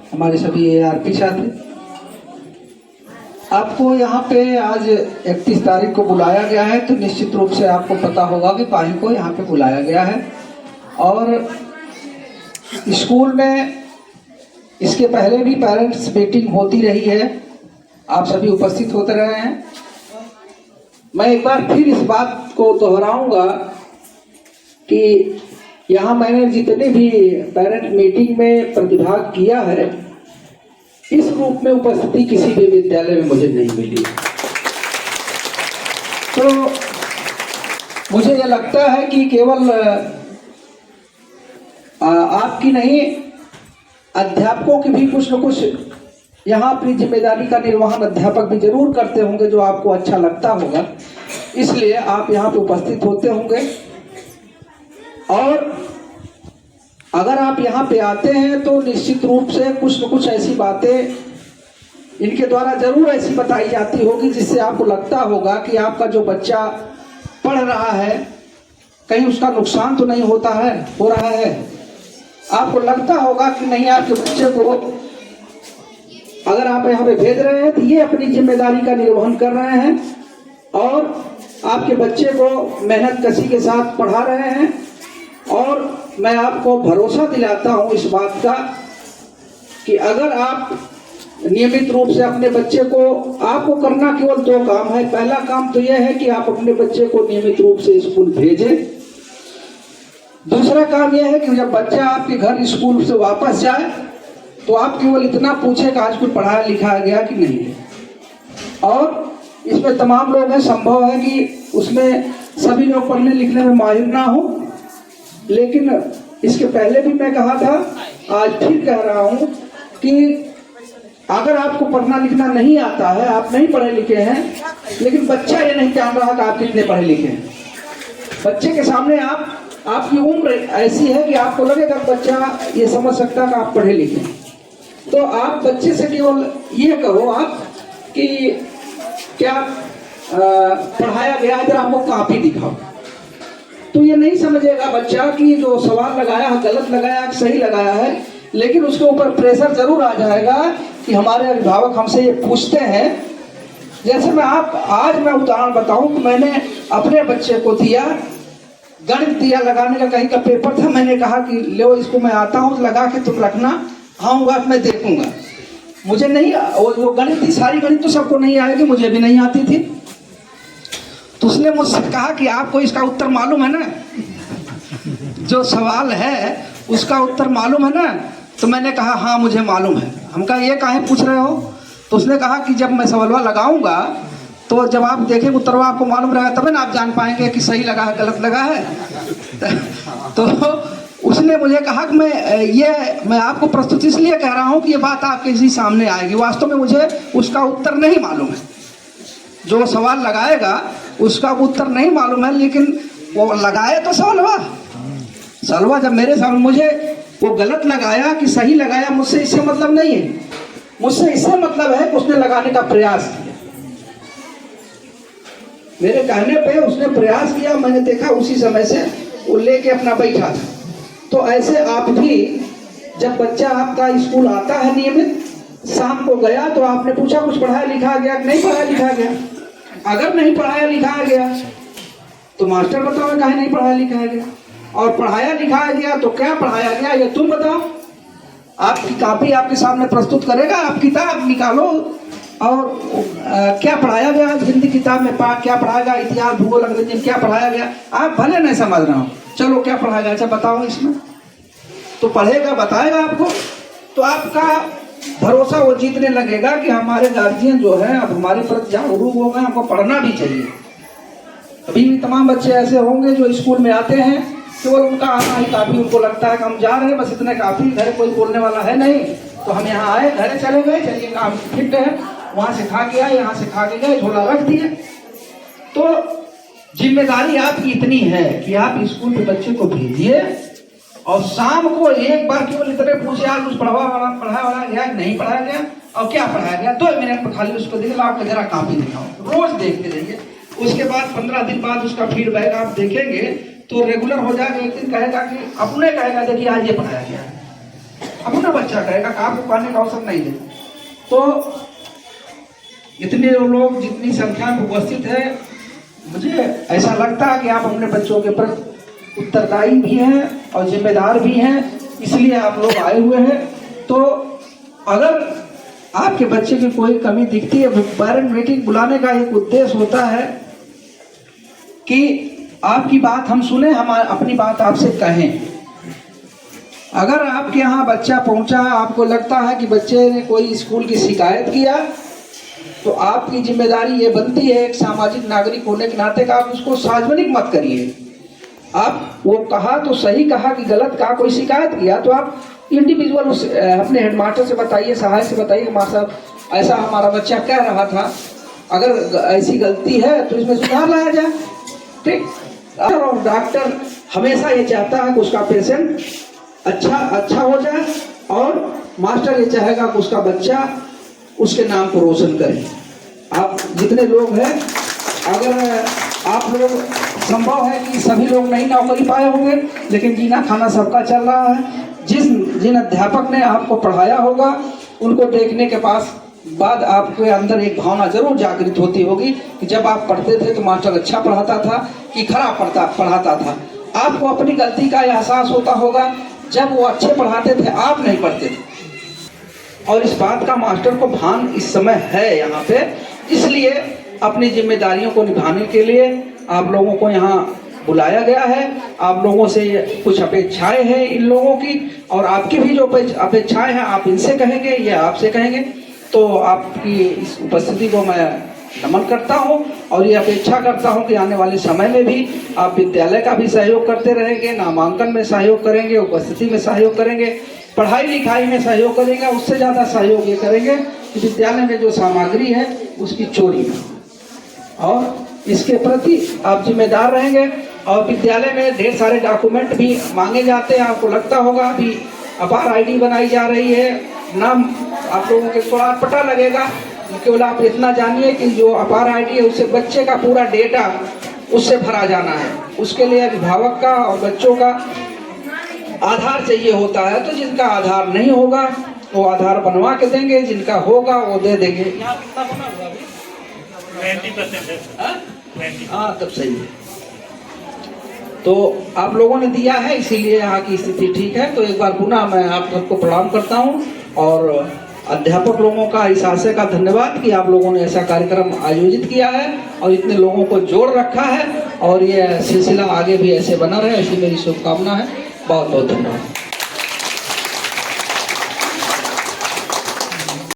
हमारे सभी ARP छात्र, आपको यहाँ पे आज 31 तारीख को बुलाया गया है। तो निश्चित रूप से आपको पता होगा कि काहे को यहाँ पे बुलाया गया है। और स्कूल में इसके पहले भी पेरेंट्स मीटिंग होती रही है, आप सभी उपस्थित होते रहे हैं। मैं एक बार फिर इस बात को दोहराऊंगा कि यहाँ मैंने जितने भी पेरेंट मीटिंग में प्रतिभाग किया है, इस रूप में उपस्थिति किसी भी विद्यालय में मुझे नहीं मिली। तो मुझे यह लगता है कि केवल आपकी नहीं, अध्यापकों की भी कुछ न कुछ यहाँ अपनी जिम्मेदारी का निर्वहन अध्यापक भी जरूर करते होंगे, जो आपको अच्छा लगता होगा, इसलिए आप यहाँ पे उपस्थित होते होंगे। और अगर आप यहाँ पे आते हैं तो निश्चित रूप से कुछ न कुछ ऐसी बातें इनके द्वारा जरूर ऐसी बताई जाती होगी जिससे आपको लगता होगा कि आपका जो बच्चा पढ़ रहा है कहीं उसका नुकसान तो नहीं होता है, हो रहा है। आपको लगता होगा कि नहीं, आपके बच्चे को अगर आप यहाँ पे भेज रहे हैं तो ये अपनी जिम्मेदारी का निर्वहन कर रहे हैं और आपके बच्चे को मेहनत कसी के साथ पढ़ा रहे हैं। और मैं आपको भरोसा दिलाता हूँ इस बात का कि अगर आप नियमित रूप से अपने बच्चे को, आपको करना केवल 2 काम है। पहला काम तो यह है कि आप अपने बच्चे को नियमित रूप से स्कूल भेजें। दूसरा काम यह है कि जब बच्चा आपके घर स्कूल से वापस जाए तो आप केवल इतना पूछे कि आज कुछ पढ़ाया लिखाया गया कि नहीं। और इसमें तमाम लोग हैं, संभव है कि उसमें सभी लोग पढ़ने लिखने में माहिर ना हो, लेकिन इसके पहले भी मैं कहा था, आज फिर कह रहा हूं कि अगर आपको पढ़ना लिखना नहीं आता है, आप नहीं पढ़े लिखे हैं, लेकिन बच्चा ये नहीं जान रहा कि आप कितने पढ़े लिखे हैं। बच्चे के सामने आपकी उम्र ऐसी है कि आपको लगेगा बच्चा ये समझ सकता है कि आप पढ़े लिखे हैं। तो आप बच्चे से केवल ये कहो आप कि क्या पढ़ाया गया है, जरा हमको कॉपी दिखाओ। तो ये नहीं समझेगा बच्चा कि जो सवाल लगाया है गलत लगाया सही लगाया है, लेकिन उसके ऊपर प्रेशर जरूर आ जाएगा कि हमारे अभिभावक हमसे ये पूछते हैं। जैसे आज मैं उदाहरण बताऊं कि मैंने अपने बच्चे को दिया, गणित दिया लगाने का, कहीं का पेपर था, मैंने कहा कि लो इसको मैं आता हूँ लगा के तुम रखना, आऊँगा मैं देखूंगा। मुझे नहीं, वो गणित थी, सारी गणित तो सबको नहीं आएगी, मुझे भी नहीं आती थी। तो उसने मुझसे कहा कि आपको इसका उत्तर मालूम है ना, जो सवाल है उसका उत्तर मालूम है ना। तो मैंने कहा हाँ मुझे मालूम है। हम कहा ये काहे पूछ रहे हो? तो उसने कहा कि जब मैं सवालवा लगाऊंगा तो जब आप देखेंगे उत्तरवा आपको मालूम रहेगा, तब ना आप जान पाएंगे कि सही लगा है गलत लगा है। तो उसने मुझे कहा कि मैं आपको प्रस्तुत इसलिए कह रहा हूँ कि ये बात आपके इसी सामने आएगी। वास्तव में मुझे उसका उत्तर नहीं मालूम है, जो सवाल लगाएगा उसका उत्तर नहीं मालूम है, लेकिन वो लगाए तो सवालवा जब मेरे सामने, मुझे वो गलत लगाया कि सही लगाया, मुझसे इससे मतलब नहीं है। मुझसे इससे मतलब है कि उसने लगाने का प्रयास किया, मेरे कहने पे उसने प्रयास किया, मैंने देखा उसी समय से वो लेके अपना बैठा था। तो ऐसे आप भी, जब बच्चा आपका स्कूल आता है नियमित, शाम को गया तो आपने पूछा कुछ पढ़ाया लिखा गया कि नहीं पढ़ाया लिखा गया। अगर नहीं पढ़ाया लिखाया गया तो मास्टर बताओ काहे नहीं पढ़ाया लिखाया गया, और पढ़ाया लिखाया गया तो क्या पढ़ाया गया ये तुम बताओ। आपकी कॉपी आपके सामने प्रस्तुत करेगा, आप किताब निकालो और क्या पढ़ाया गया, हिंदी किताब में क्या पढ़ाया गया, इतिहास भूगोल अंग्रेजी में क्या पढ़ाया गया, आप भले नहीं समझ रहे हो, चलो क्या पढ़ाया गया, अच्छा बताओ इसमें। तो पढ़ेगा, बताएगा आपको, तो आपका भरोसा वो जीतने लगेगा कि हमारे गार्जियन जो है अब हमारे प्रति जागरूक हो गए, हमको पढ़ना भी चाहिए। अभी भी तमाम बच्चे ऐसे होंगे जो स्कूल में आते हैं, केवल उनका आना ही काफी, उनको लगता है कि हम जा रहे हैं बस इतने काफी, घर कोई बोलने वाला है नहीं, तो हम यहाँ आए, घर चले गए, चलिए काम फिट है, वहां से खा के आए, यहाँ से खा के गए, झोला रख दिए। तो जिम्मेदारी आपकी इतनी है कि आप स्कूल के बच्चे को भेजिए और शाम को एक बार केवल इतने पूछे आज कुछ पढ़ाया गया नहीं पढ़ाया गया और क्या पढ़ाया गया, 2 मिनट में खाली उसको दिखा, आपको जरा कॉपी दिखाओ, रोज देखते रहिए। उसके बाद 15 दिन बाद उसका फीडबैक आप देखेंगे तो रेगुलर हो जाएगा। एक दिन कहेगा कि अपने कहेगा देखिए आज ये पढ़ाया गया, अपना बच्चा कहेगा कि आपको कहने का अवसर नहीं दे। तो इतने लोग जितनी संख्या में उपस्थित है, मुझे ऐसा लगता है कि आप अपने बच्चों के प्रति उत्तरदायी भी हैं और जिम्मेदार भी हैं, इसलिए आप लोग आए हुए हैं। तो अगर आपके बच्चे की कोई कमी दिखती है, पेरेंट मीटिंग बुलाने का एक उद्देश्य होता है कि आपकी बात हम सुने, हम अपनी बात आपसे कहें। अगर आपके यहाँ बच्चा पहुंचा, आपको लगता है कि बच्चे ने कोई स्कूल की शिकायत किया, तो आपकी जिम्मेदारी ये बनती है एक सामाजिक नागरिक होने के नाते का आप उसको सार्वजनिक मत करिए। आप वो कहा तो सही कहा कि गलत कहा, कोई शिकायत किया तो आप इंडिविजुअल अपने हेडमास्टर से बताइए, सहायक से बताइए, मास्टर साहब ऐसा हमारा बच्चा कह रहा था, अगर ऐसी गलती है तो इसमें सुधार लाया जाए। ठीक। और डॉक्टर हमेशा ये चाहता है कि उसका पेशेंट अच्छा हो जाए, और मास्टर ये चाहेगा कि उसका बच्चा उसके नाम को रोशन करे। आप जितने लोग हैं, अगर आप लोग संभव है कि सभी लोग नहीं नौकरी पाए होंगे, लेकिन जीना खाना सबका चल रहा है। जिन अध्यापक ने आपको पढ़ाया होगा, उनको देखने के बाद आपके अंदर एक भावना जरूर जागृत होती होगी कि जब आप पढ़ते थे तो मास्टर अच्छा पढ़ाता था कि खराब पढ़ाता था। आपको अपनी गलती का एहसास होता होगा जब वो अच्छे पढ़ाते थे, आप नहीं पढ़ते थे, और इस बात का मास्टर को भान इस समय है यहाँ पे। इसलिए अपनी जिम्मेदारियों को निभाने के लिए आप लोगों को यहाँ बुलाया गया है। आप लोगों से कुछ अपेक्षाएं हैं इन लोगों की, और आपकी भी जो अपेक्षाएं हैं आप इनसे कहेंगे, ये आपसे कहेंगे। तो आपकी इस उपस्थिति को मैं नमन करता हूं, और ये अपेक्षा करता हूं कि आने वाले समय में भी आप विद्यालय का भी सहयोग करते रहेंगे, नामांकन में सहयोग करेंगे, उपस्थिति में सहयोग करेंगे, पढ़ाई लिखाई में सहयोग करेंगे। उससे ज़्यादा सहयोग ये करेंगे कि विद्यालय में जो सामग्री है उसकी चोरी न हो, और इसके प्रति आप जिम्मेदार रहेंगे। और विद्यालय में ढेर सारे डॉक्यूमेंट भी मांगे जाते हैं। आपको लगता होगा अभी अपार आईडी बनाई जा रही है, नाम आप लोगों के थोड़ा पता लगेगा। केवल आप इतना जानिए कि जो अपार आईडी है उससे बच्चे का पूरा डेटा उससे भरा जाना है। उसके लिए अभिभावक का और बच्चों का आधार चाहिए होता है। तो जिनका आधार नहीं होगा वो आधार बनवा के देंगे, जिनका होगा वो दे देंगे। यहाँ कितना बना हुआ अभी? 20% है। हाँ, तब सही है। तो आप लोगों ने दिया है, इसीलिए यहाँ की स्थिति ठीक है। तो एक बार पुनः मैं आप सबको प्रणाम करता हूँ, और अध्यापक लोगों का इस आशय का धन्यवाद कि आप लोगों ने ऐसा कार्यक्रम आयोजित किया है और इतने लोगों को जोड़ रखा है, और ये सिलसिला आगे भी ऐसे बना रहे, ऐसी मेरी शुभकामना है। बहुत बहुत धन्यवाद।